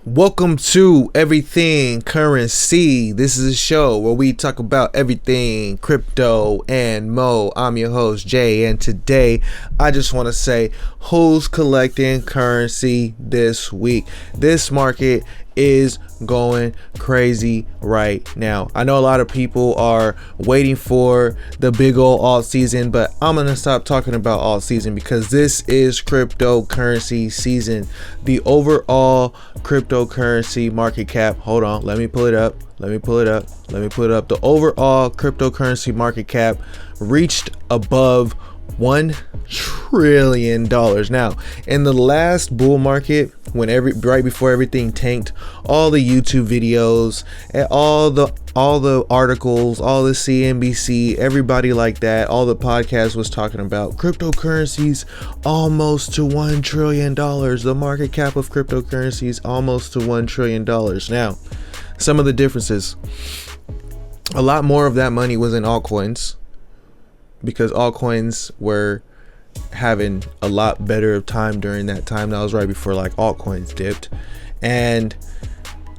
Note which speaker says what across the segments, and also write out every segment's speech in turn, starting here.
Speaker 1: Welcome to Everything Currency. This is a show where we talk about everything crypto and mo. I'm your host, Jay, and today I just want to say who's collecting currency this week. This market is going crazy right now. I know a lot of people are waiting for the big old alt season, but I'm gonna stop talking about alt season because this is cryptocurrency season. The overall cryptocurrency market cap, hold on, let me pull it up. The overall cryptocurrency market cap reached above $1 trillion. Now, in the last bull market, when right before everything tanked, all the YouTube videos and all the articles, all the CNBC, everybody like that, all the podcasts was talking about cryptocurrencies almost to $1 trillion. The market cap of cryptocurrencies almost to $1 trillion. Now, some of the differences: a lot more of that money was in altcoins, because altcoins were having a lot better of time during that time. That was right before like altcoins dipped, and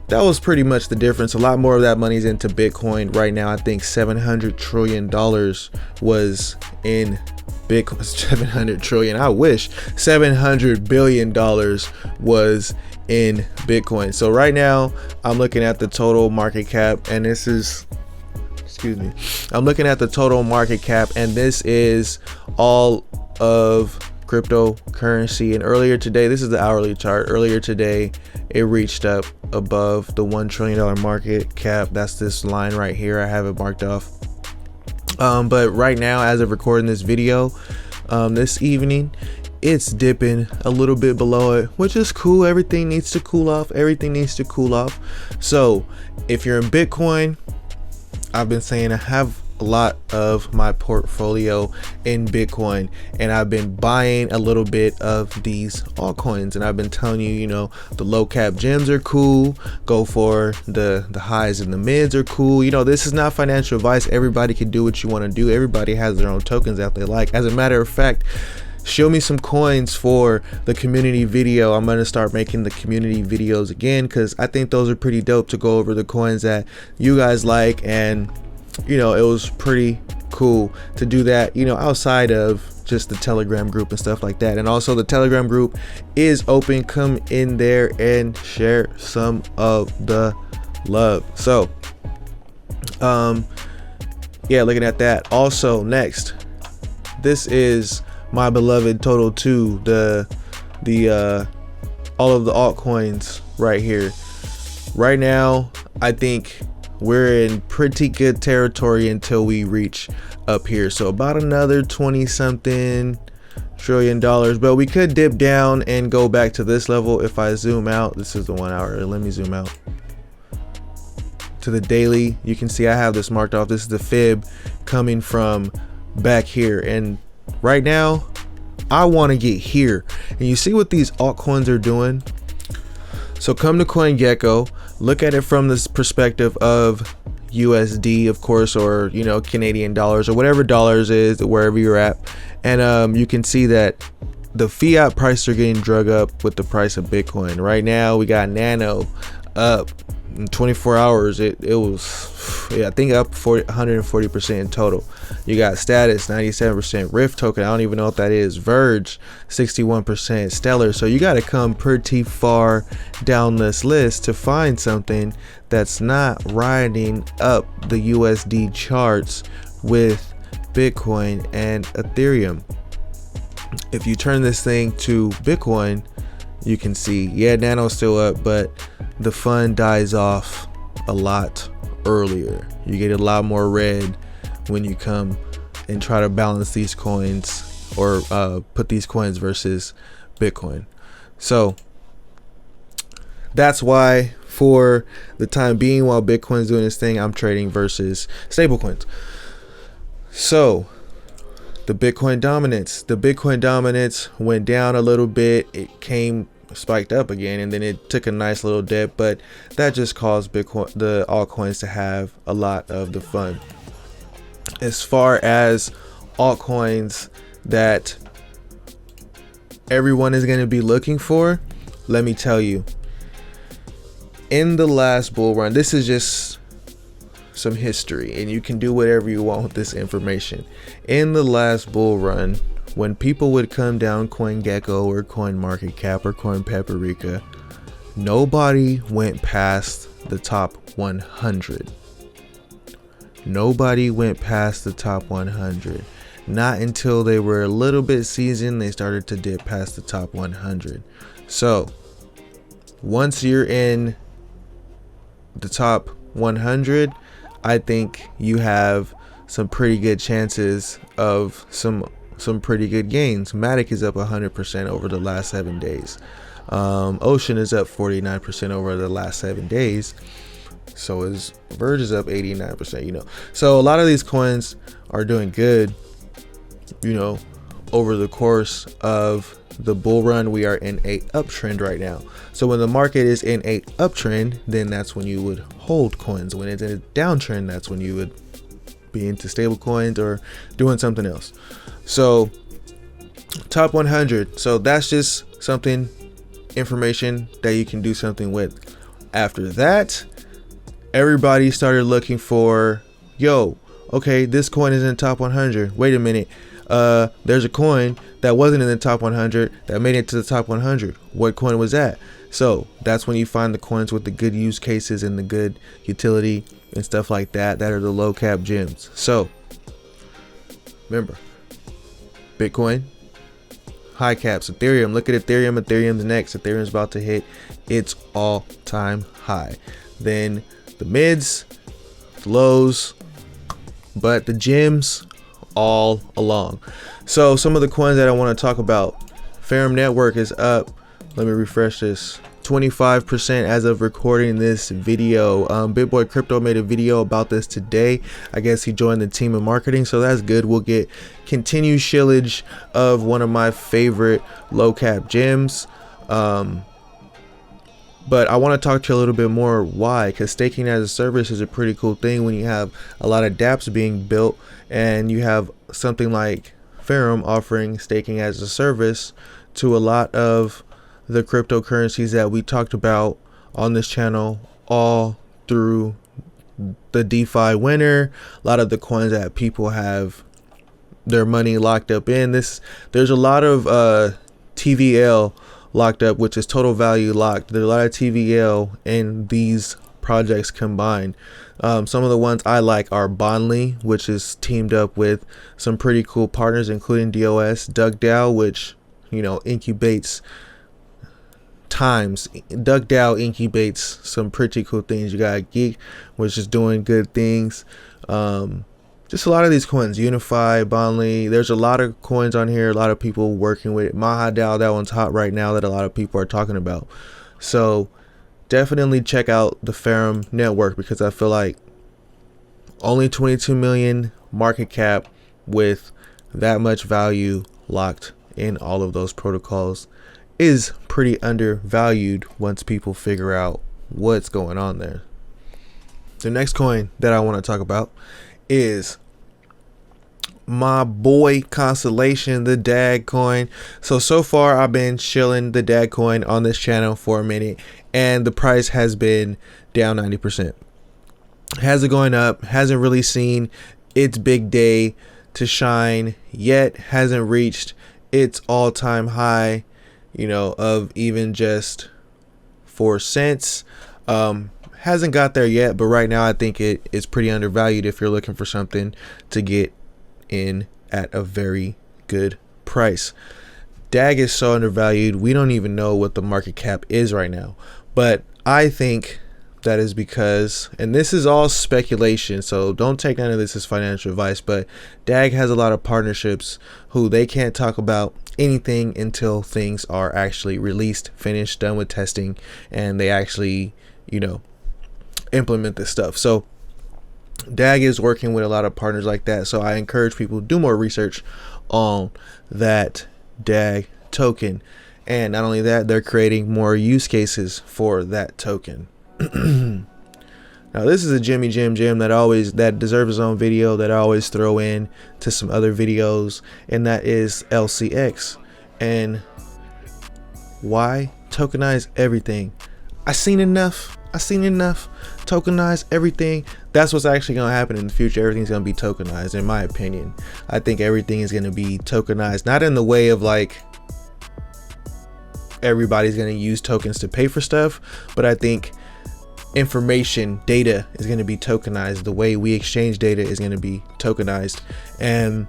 Speaker 1: that was pretty much the difference. A lot more of that money's into Bitcoin right now. I think $700 trillion was in Bitcoin. 700 trillion. I wish $700 billion was in Bitcoin. So right now I'm looking at the total market cap, and this is I'm looking at the total market cap, and this is all of cryptocurrency. And earlier today, this is the hourly chart. Earlier today, it reached up above the $1 trillion market cap. That's this line right here. I have it marked off. But right now, as of recording this video, this evening, it's dipping a little bit below it, which is cool. Everything needs to cool off. So if you're in Bitcoin, I've been saying I have a lot of my portfolio in Bitcoin, and I've been buying a little bit of these altcoins, and I've been telling you, the low cap gems are cool. Go for the highs and the mids are cool. This is not financial advice. Everybody can do what you want to do. Everybody has their own tokens that they like. As a matter of fact, show me some coins for the community video. I'm going to start making the community videos again, because I think those are pretty dope to go over the coins that you guys like. And it was pretty cool to do that, outside of just the Telegram group and stuff like that. And also the Telegram group is open. Come in there and share some of the love. So yeah, looking at that. Also, next, this is my beloved Total 2, the all of the altcoins right here. Right now, I think we're in pretty good territory until we reach up here. So about another 20 something trillion dollars, but we could dip down and go back to this level. If I zoom out, this is the 1 hour. Let me zoom out to the daily. You can see I have this marked off. This is the fib coming from back here, and right now I want to get here. And you see what these altcoins are doing. So come to CoinGecko, look at it from this perspective of USD, of course, or Canadian dollars, or whatever dollars is, wherever you're at. And you can see that the fiat prices are getting drug up with the price of Bitcoin. Right now we got Nano up in 24 hours. It was, I think, up 140% in total. You got Status 97%, Rift token, I don't even know what that is, Verge 61%, Stellar. So you got to come pretty far down this list to find something that's not riding up the USD charts with Bitcoin and Ethereum. If you turn this thing to Bitcoin, you can see, yeah, Nano's still up, but the fun dies off a lot earlier. You get a lot more red when you come and try to balance these coins, or put these coins versus Bitcoin. So that's why, for the time being, while Bitcoin's doing this thing, I'm trading versus stablecoins. So the Bitcoin dominance went down a little bit. It spiked up again, and then it took a nice little dip, but that just caused the altcoins to have a lot of the fun. As far as altcoins that everyone is going to be looking for, let me tell you, in the last bull run, this is just some history, and you can do whatever you want with this information. In the last bull run, when people would come down CoinGecko or CoinMarketCap or CoinPepperica, nobody went past the top 100. Nobody went past the top 100. Not until they were a little bit seasoned, they started to dip past the top 100. So once you're in the top 100, I think you have some pretty good chances of some pretty good gains. Matic is up 100% over the last 7 days. Ocean is up 49% over the last 7 days. So is Verge is up 89%, So a lot of these coins are doing good, over the course of the bull run. We are in a uptrend right now. So when the market is in a uptrend, then that's when you would hold coins. When it's in a downtrend, that's when you would be into stable coins or doing something else. So top 100. So that's just something, information that you can do something with. After that, everybody started looking for, okay, this coin is in the top 100. Wait a minute. There's a coin that wasn't in the top 100 that made it to the top 100. What coin was that? So that's when you find the coins with the good use cases and the good utility and stuff like that. That are the low cap gems. So remember, Bitcoin, high caps. Ethereum, look at Ethereum. Ethereum's next. Ethereum's about to hit its all-time high. Then the mids, the lows, but the gems all along. So some of the coins that I want to talk about. Ferrum Network is up. Let me refresh this. 25% as of recording this video. BitBoy Crypto made a video about this today. I guess he joined the team in marketing, so that's good. We'll get continued shillage of one of my favorite low cap gems. But I want to talk to you a little bit more why, because staking as a service is a pretty cool thing when you have a lot of dApps being built and you have something like Ferrum offering staking as a service to a lot of the cryptocurrencies that we talked about on this channel all through the DeFi winter. A lot of the coins that people have their money locked up in. There's a lot of TVL locked up, which is total value locked. There's a lot of TVL in these projects combined. Some of the ones I like are Bondly, which is teamed up with some pretty cool partners, including DOS, DuckDAO, which incubates times. DuckDAO incubates some pretty cool things. You got Geek, which is doing good things. Just a lot of these coins, Unify, Bondly. There's a lot of coins on here. A lot of people working with it. MahaDAO, that one's hot right now that a lot of people are talking about. So definitely check out the Ferrum Network, because I feel like only 22 million market cap with that much value locked in all of those protocols is pretty undervalued once people figure out what's going on there. The next coin that I want to talk about is my boy Constellation, the DAG coin. So far I've been chilling the DAG coin on this channel for a minute, and the price has been down 90%. Hasn't going up, hasn't really seen its big day to shine yet, hasn't reached its all-time high, of even just 4 cents. Hasn't got there yet, but right now I think it is pretty undervalued if you're looking for something to get in at a very good price. DAG is so undervalued, we don't even know what the market cap is right now. But I think that is because, and this is all speculation, so don't take none of this as financial advice, but DAG has a lot of partnerships who they can't talk about anything until things are actually released, finished, done with testing, and they actually, implement this stuff. So DAG is working with a lot of partners like that. So I encourage people to do more research on that DAG token. And not only that, they're creating more use cases for that token. Now this is a Jimmy Jim that deserves its own video that I always throw in to some other videos, and that is LCX. And why tokenize everything? I seen enough. I seen enough. Tokenize everything. That's what's actually going to happen in the future. Everything's going to be tokenized, in my opinion. I think everything is going to be tokenized, not in the way of like everybody's going to use tokens to pay for stuff, but I think information, data is going to be tokenized. The way we exchange data is going to be tokenized. And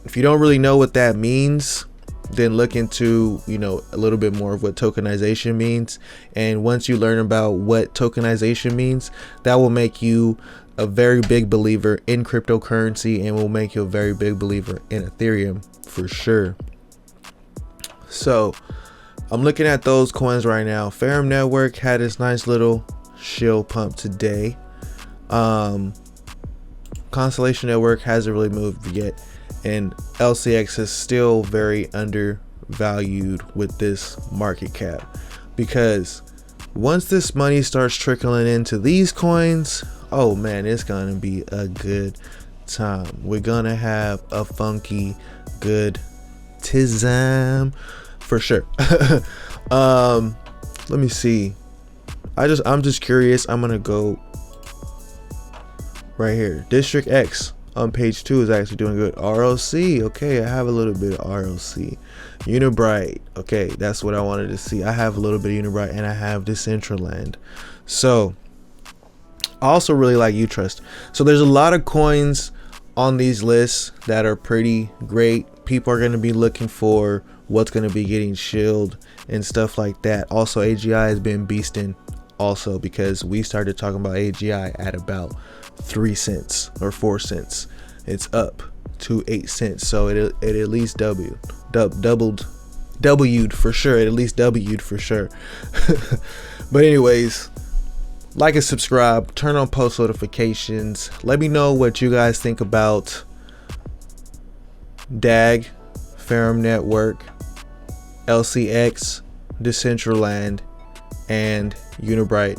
Speaker 1: if you don't really know what that means, then look into, you know, a little bit more of what tokenization means. And once you learn about what tokenization means, that will make you a very big believer in cryptocurrency and will make you a very big believer in Ethereum for sure. So I'm looking at those coins right now. Ferrum Network had this nice little shield pump today. Constellation Network hasn't really moved yet, and LCX is still very undervalued with this market cap, because once this money starts trickling into these coins, oh man, it's gonna be a good time. We're gonna have a funky good time for sure. Let me see. I'm just curious. I'm gonna go right here. District X on page 2 is actually doing good. ROC, okay, I have a little bit of ROC. Unibright, okay, that's what I wanted to see. I have a little bit of Unibright, and I have Decentraland. So I also really like Utrust. So there's a lot of coins on these lists that are pretty great. People are going to be looking for what's going to be getting shilled and stuff like that. Also, AGI has been beasting also, because we started talking about AGI at about 3 cents or 4 cents. It's up to 8 cents, so it at least W'd for sure. It at least W'd for sure. But anyways, like and subscribe, turn on post notifications. Let me know what you guys think about DAG, Ferrum Network, LCX, Decentraland, and Unibright.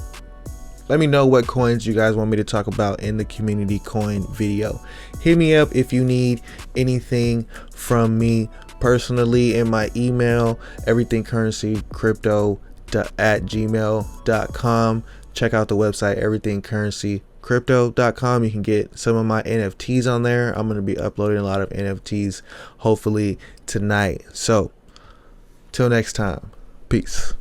Speaker 1: Let me know what coins you guys want me to talk about in the community coin video. Hit me up if you need anything from me personally in my email, everythingcurrencycrypto@gmail.com. Check out the website everythingcurrencycrypto.com. You can get some of my NFTs on there. I'm going to be uploading a lot of NFTs hopefully tonight. So till next time, peace.